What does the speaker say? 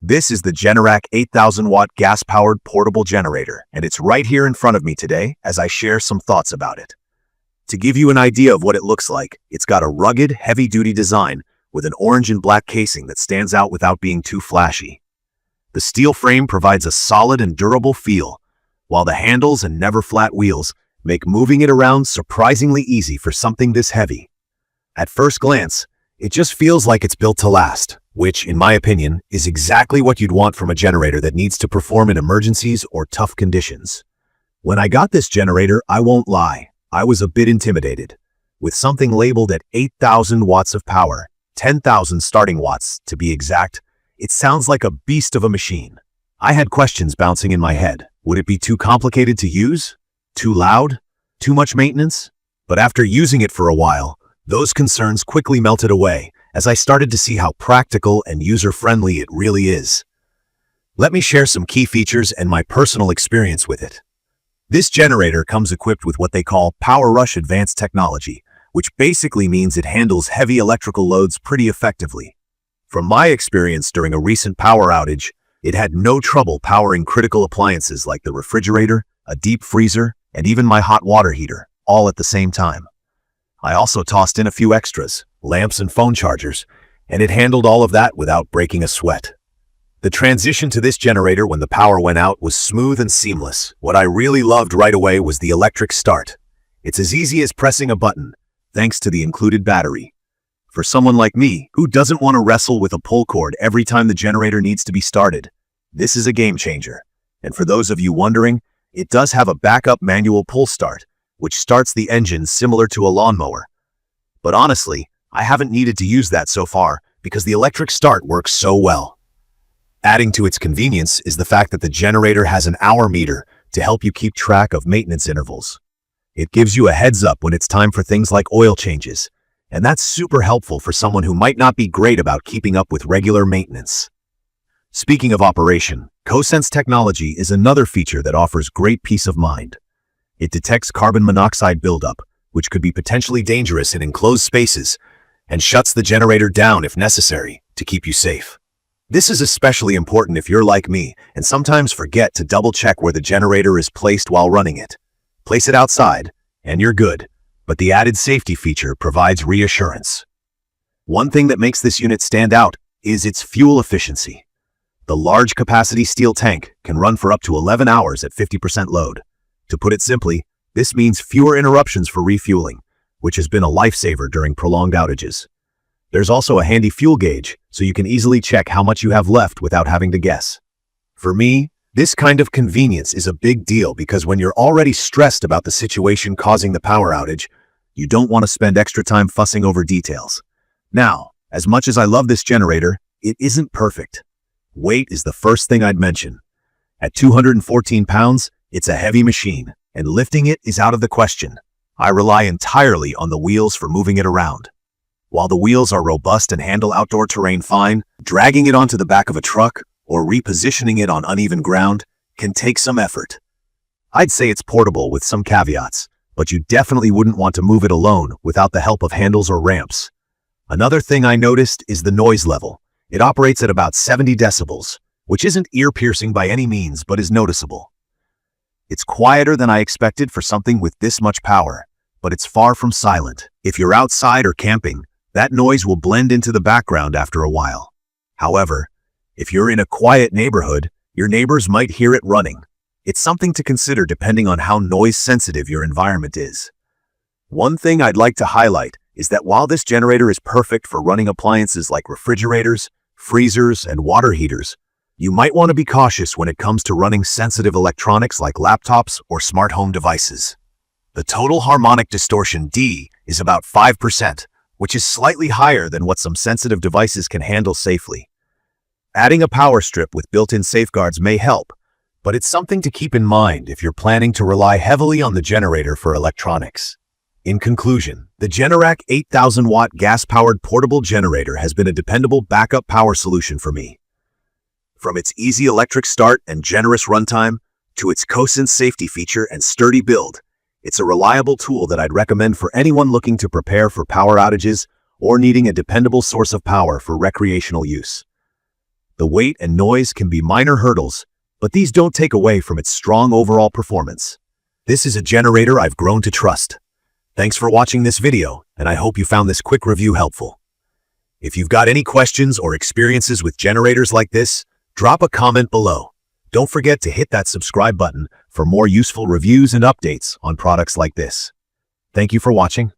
This is the Generac 8,000-watt gas-powered portable generator, and it's right here in front of me today as I share some thoughts about it. To give you an idea of what it looks like, it's got a rugged, heavy-duty design with an orange and black casing that stands out without being too flashy. The steel frame provides a solid and durable feel, while the handles and never-flat wheels make moving it around surprisingly easy for something this heavy. At first glance, it just feels like it's built to last, which, in my opinion, is exactly what you'd want from a generator that needs to perform in emergencies or tough conditions. When I got this generator, I won't lie, I was a bit intimidated. With something labeled at 8,000 watts of power, 10,000 starting watts to be exact, it sounds like a beast of a machine. I had questions bouncing in my head. Would it be too complicated to use? Too loud? Too much maintenance? But after using it for a while, those concerns quickly melted away as I started to see how practical and user-friendly it really is. Let me share some key features and my personal experience with it. This generator comes equipped with what they call PowerRush Advanced Technology, which basically means it handles heavy electrical loads pretty effectively. From my experience during a recent power outage, it had no trouble powering critical appliances like the refrigerator, a deep freezer, and even my hot water heater, all at the same time. I also tossed in a few extras, lamps and phone chargers, and it handled all of that without breaking a sweat. The transition to this generator when the power went out was smooth and seamless. What I really loved right away was the electric start. It's as easy as pressing a button, thanks to the included battery. For someone like me, who doesn't want to wrestle with a pull cord every time the generator needs to be started, this is a game changer. And for those of you wondering, it does have a backup manual pull start, which starts the engine similar to a lawnmower. But honestly, I haven't needed to use that so far because the electric start works so well. Adding to its convenience is the fact that the generator has an hour meter to help you keep track of maintenance intervals. It gives you a heads up when it's time for things like oil changes, and that's super helpful for someone who might not be great about keeping up with regular maintenance. Speaking of operation, COsense technology is another feature that offers great peace of mind. It detects carbon monoxide buildup, which could be potentially dangerous in enclosed spaces, and shuts the generator down if necessary to keep you safe. This is especially important if you're like me and sometimes forget to double-check where the generator is placed while running it. Place it outside, and you're good, but the added safety feature provides reassurance. One thing that makes this unit stand out is its fuel efficiency. The large-capacity steel tank can run for up to 11 hours at 50% load. To put it simply, this means fewer interruptions for refueling, which has been a lifesaver during prolonged outages. There's also a handy fuel gauge, so you can easily check how much you have left without having to guess. For me, this kind of convenience is a big deal because when you're already stressed about the situation causing the power outage, you don't want to spend extra time fussing over details. Now, as much as I love this generator, it isn't perfect. Weight is the first thing I'd mention. At 214 pounds, it's a heavy machine, and lifting it is out of the question. I rely entirely on the wheels for moving it around. While the wheels are robust and handle outdoor terrain fine, dragging it onto the back of a truck or repositioning it on uneven ground can take some effort. I'd say it's portable with some caveats, but you definitely wouldn't want to move it alone without the help of handles or ramps. Another thing I noticed is the noise level. It operates at about 70 decibels, which isn't ear-piercing by any means, but is noticeable. It's quieter than I expected for something with this much power, but it's far from silent. If you're outside or camping, that noise will blend into the background after a while. However, if you're in a quiet neighborhood, your neighbors might hear it running. It's something to consider depending on how noise-sensitive your environment is. One thing I'd like to highlight is that while this generator is perfect for running appliances like refrigerators, freezers, and water heaters, you might want to be cautious when it comes to running sensitive electronics like laptops or smart home devices. The total harmonic distortion D is about 5%, which is slightly higher than what some sensitive devices can handle safely. Adding a power strip with built-in safeguards may help, but it's something to keep in mind if you're planning to rely heavily on the generator for electronics. In conclusion, the Generac 8,000-watt gas-powered portable generator has been a dependable backup power solution for me. From its easy electric start and generous runtime to its COsense safety feature and sturdy build, it's a reliable tool that I'd recommend for anyone looking to prepare for power outages or needing a dependable source of power for recreational use. The weight and noise can be minor hurdles, but these don't take away from its strong overall performance. This is a generator I've grown to trust. Thanks for watching this video, and I hope you found this quick review helpful. If you've got any questions or experiences with generators like this, drop a comment below. Don't forget to hit that subscribe button for more useful reviews and updates on products like this. Thank you for watching.